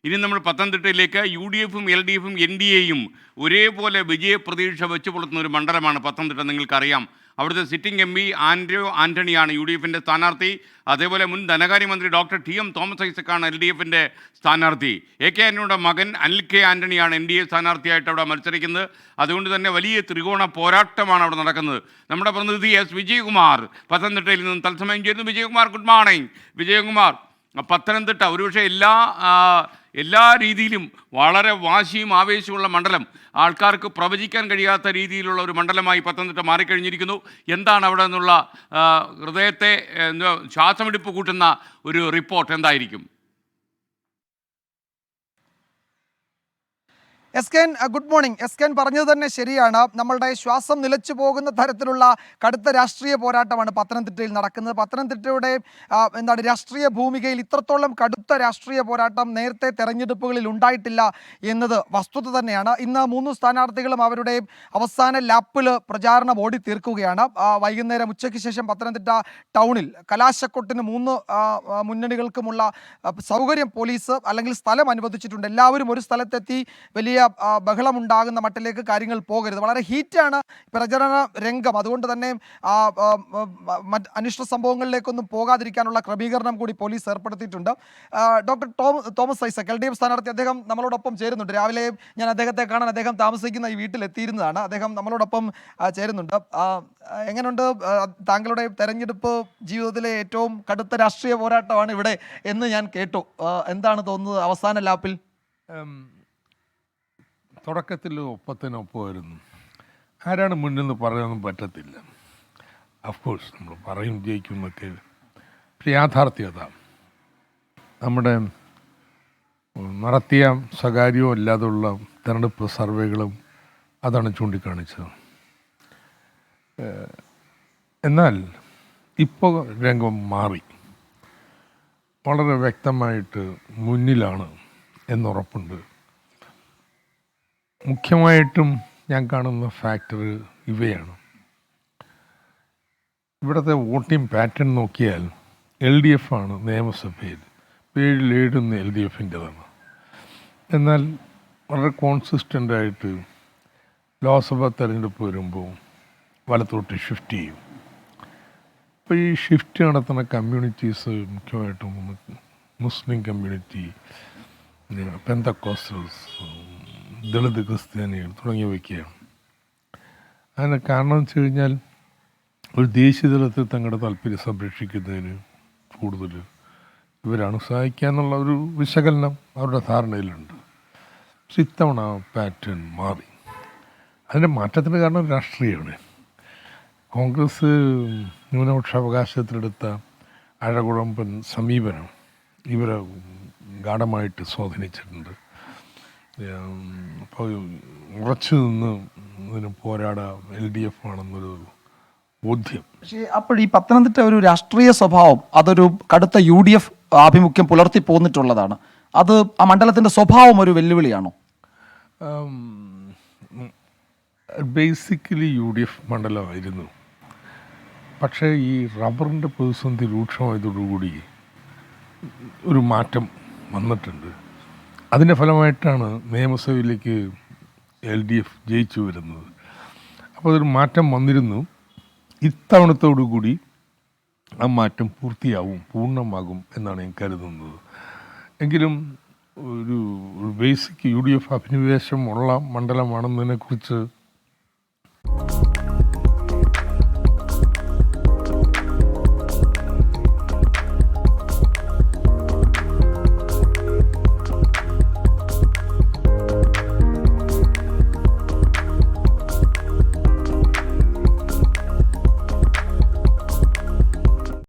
ഇനി നമ്മൾ പത്തനംതിട്ടയിലേക്ക് UDFും LDFും NDAയും ഒരേപോലെ വിജയപ്രതീക്ഷ വെച്ച് പുലർത്തുന്ന ഒരു മണ്ഡലമാണ് പത്തനംതിട്ട. നിങ്ങൾക്കറിയാം, അവിടുത്തെ സിറ്റിംഗ് MP ആൻഡ്രൂ ആൻ്റണിയാണ് UDFിൻ്റെ സ്ഥാനാർത്ഥി. അതേപോലെ മുൻ ധനകാര്യമന്ത്രി ഡോക്ടർ TM തോമസ് ഐസക്കാണ് LDFിൻ്റെ സ്ഥാനാർത്ഥി. AK ആൻ്റണിയുടെ മകൻ അനിൽ K ആൻ്റണിയാണ് NDA സ്ഥാനാർത്ഥിയായിട്ട് അവിടെ മത്സരിക്കുന്നത്. അതുകൊണ്ട് തന്നെ വലിയ ത്രികോണ പോരാട്ടമാണ് അവിടെ നടക്കുന്നത്. നമ്മുടെ പ്രതിനിധി S വിജയകുമാർ പത്തനംതിട്ടയിൽ നിന്നും തത്സമയം ചേരുന്നു. Vijayakumar, good morning. വിജയകുമാർ, പത്തനംതിട്ട ഒരുപക്ഷെ എല്ലാ രീതിയിലും വളരെ വാശിയും ആവേശമുള്ള മണ്ഡലം, ആൾക്കാർക്ക് പ്രവചിക്കാൻ കഴിയാത്ത രീതിയിലുള്ള ഒരു മണ്ഡലമായി പത്തനംതിട്ട മാറിക്കഴിഞ്ഞിരിക്കുന്നു. എന്താണ് അവിടെ നിന്നുള്ള ഹൃദയത്തെ ശ്വാസമെടുപ്പ് കൂട്ടുന്ന ഒരു റിപ്പോർട്ട് എന്തായിരിക്കും? എസ്കേൻ, ഗുഡ് മോർണിംഗ്. എസ്കേൻ പറഞ്ഞത് തന്നെ ശരിയാണ്. നമ്മളുടെ ശ്വാസം നിലച്ചു പോകുന്ന തരത്തിലുള്ള കടുത്ത രാഷ്ട്രീയ പോരാട്ടമാണ് പത്തനംതിട്ടയിൽ നടക്കുന്നത്. പത്തനംതിട്ടയുടെ രാഷ്ട്രീയ ഭൂമികയിൽ ഇത്രത്തോളം കടുത്ത രാഷ്ട്രീയ പോരാട്ടം നേരത്തെ തെരഞ്ഞെടുപ്പുകളിൽ ഉണ്ടായിട്ടില്ല എന്നത് വസ്തുത തന്നെയാണ്. ഇന്ന് 3 സ്ഥാനാർത്ഥികളും അവരുടെ അവസാന ലാപ്പിൽ പ്രചാരണം ഓടി തീർക്കുകയാണ്. വൈകുന്നേരം ഉച്ചയ്ക്ക് ശേഷം പത്തനംതിട്ട ടൗണിൽ കലാശക്കൊട്ടിന് 3 മുന്നണികൾക്കുമുള്ള സൗകര്യം പോലീസ് അല്ലെങ്കിൽ സ്ഥലം അനുവദിച്ചിട്ടുണ്ട്. എല്ലാവരും ഒരു സ്ഥലത്തെത്തി വലിയ ബഹളമുണ്ടാകുന്ന മട്ടിലേക്ക് കാര്യങ്ങൾ പോകരുത്. വളരെ ഹീറ്റാണ് പ്രചരണ രംഗം. അതുകൊണ്ട് തന്നെ അനിഷ്ട സംഭവങ്ങളിലേക്കൊന്നും പോകാതിരിക്കാനുള്ള ക്രമീകരണം കൂടി പോലീസ് ഏർപ്പെടുത്തിയിട്ടുണ്ട്. ഡോക്ടർ തോമസ് ഐസക്, LDF സ്ഥാനാർത്ഥി, അദ്ദേഹം നമ്മളോടൊപ്പം ചേരുന്നുണ്ട്. രാവിലെ ഞാൻ അദ്ദേഹത്തെ കാണാൻ അദ്ദേഹം താമസിക്കുന്ന ഈ വീട്ടിലെത്തിയിരുന്നതാണ്. അദ്ദേഹം നമ്മളോടൊപ്പം ചേരുന്നുണ്ട്. എങ്ങനെയുണ്ട് താങ്കളുടെ തെരഞ്ഞെടുപ്പ് ജീവിതത്തിലെ ഏറ്റവും കടുത്ത രാഷ്ട്രീയ പോരാട്ടമാണ് ഇവിടെ എന്ന് ഞാൻ കേട്ടു. എന്താണ് തോന്നുന്നത് അവസാന ലാപ്പിൽ? തുടക്കത്തിൽ ഒപ്പത്തിനൊപ്പമായിരുന്നു. ആരാണ് മുന്നിൽ നിന്ന് പറയാനൊന്നും പറ്റത്തില്ല. അഫ്കോഴ്സ് നമ്മൾ പറയും ജയിക്കുന്നൊക്കെ. പക്ഷെ യാഥാർത്ഥ്യത നമ്മുടെ നടത്തിയ സ്വകാര്യവും അല്ലാതുള്ള തെരഞ്ഞെടുപ്പ് സർവേകളും അതാണ് ചൂണ്ടിക്കാണിച്ചത്. എന്നാൽ ഇപ്പോൾ രംഗം മാറി, വളരെ വ്യക്തമായിട്ട് മുന്നിലാണ് എന്നുറപ്പുണ്ട്. മുഖ്യമായിട്ടും ഞാൻ കാണുന്ന ഫാക്ടർ ഇവയാണ്. ഇവിടുത്തെ വോട്ടിംഗ് പാറ്റേൺ നോക്കിയാൽ LDF ആണ് നിയമസഭയിൽ 7 LDFിൻ്റെതാണ്. എന്നാൽ വളരെ കോൺസിസ്റ്റൻ്റായിട്ട് ലോക്സഭ തെരഞ്ഞെടുപ്പ് വരുമ്പോൾ വലത്തോട്ട് ഷിഫ്റ്റ് ചെയ്യും. അപ്പോൾ ഈ ഷിഫ്റ്റ് നടത്തുന്ന കമ്മ്യൂണിറ്റീസ് മുഖ്യമായിട്ടും മുസ്ലിം കമ്മ്യൂണിറ്റി, പെന്തക്കോസ്റ്റൽസ്, ദളിത് ക്രിസ്ത്യാനികൾ തുടങ്ങിയവയ്ക്കാണ്. അതിന് കാരണം എന്ന് വെച്ച് കഴിഞ്ഞാൽ ഒരു ദേശീയ തലത്തിൽ തങ്ങളുടെ താല്പര്യം സംരക്ഷിക്കുന്നതിന് കൂടുതൽ ഇവരാണ് സഹായിക്കുക എന്നുള്ള ഒരു വിശകലനം അവരുടെ ധാരണയിലുണ്ട്. പക്ഷെ ഇത്തവണ പാറ്റേൺ മാറി. അതിൻ്റെ മാറ്റത്തിന് കാരണം രാഷ്ട്രീയമാണ്. കോൺഗ്രസ് ന്യൂനപക്ഷ അവകാശത്തിലെടുത്ത അഴകുഴമ്പൻ സമീപനം ഇവരെ ഗാഢമായിട്ട് സ്വാധീനിച്ചിട്ടുണ്ട്. അപ്പോൾ ഉറച്ചു നിന്ന് ഇതിന് പോരാടാം LDF ആണെന്നൊരു ബോധ്യം. പക്ഷേ അപ്പോൾ ഈ പത്തനംതിട്ട ഒരു രാഷ്ട്രീയ സ്വഭാവം അതൊരു കടുത്ത UDF ആഭിമുഖ്യം പുലർത്തി പോന്നിട്ടുള്ളതാണ്. അത് ആ മണ്ഡലത്തിൻ്റെ സ്വഭാവം ഒരു വെല്ലുവിളിയാണോ? Basically UDF മണ്ഡലമായിരുന്നു. പക്ഷേ ഈ റബ്ബറിൻ്റെ പ്രതിസന്ധി രൂക്ഷമായതോടുകൂടി ഒരു മാറ്റം വന്നിട്ടുണ്ട്. അതിൻ്റെ ഫലമായിട്ടാണ് നിയമസഭയിലേക്ക് LDF ജയിച്ചു വരുന്നത്. അപ്പോൾ അതൊരു മാറ്റം വന്നിരുന്നു. ഇത്തവണത്തോടുകൂടി ആ മാറ്റം പൂർണ്ണമാകും എന്നാണ് ഞാൻ കരുതുന്നത്. എങ്കിലും ഒരു ബേസിക് UDF അഭിനിവേശമുള്ള മണ്ഡലമാണെന്നതിനെക്കുറിച്ച്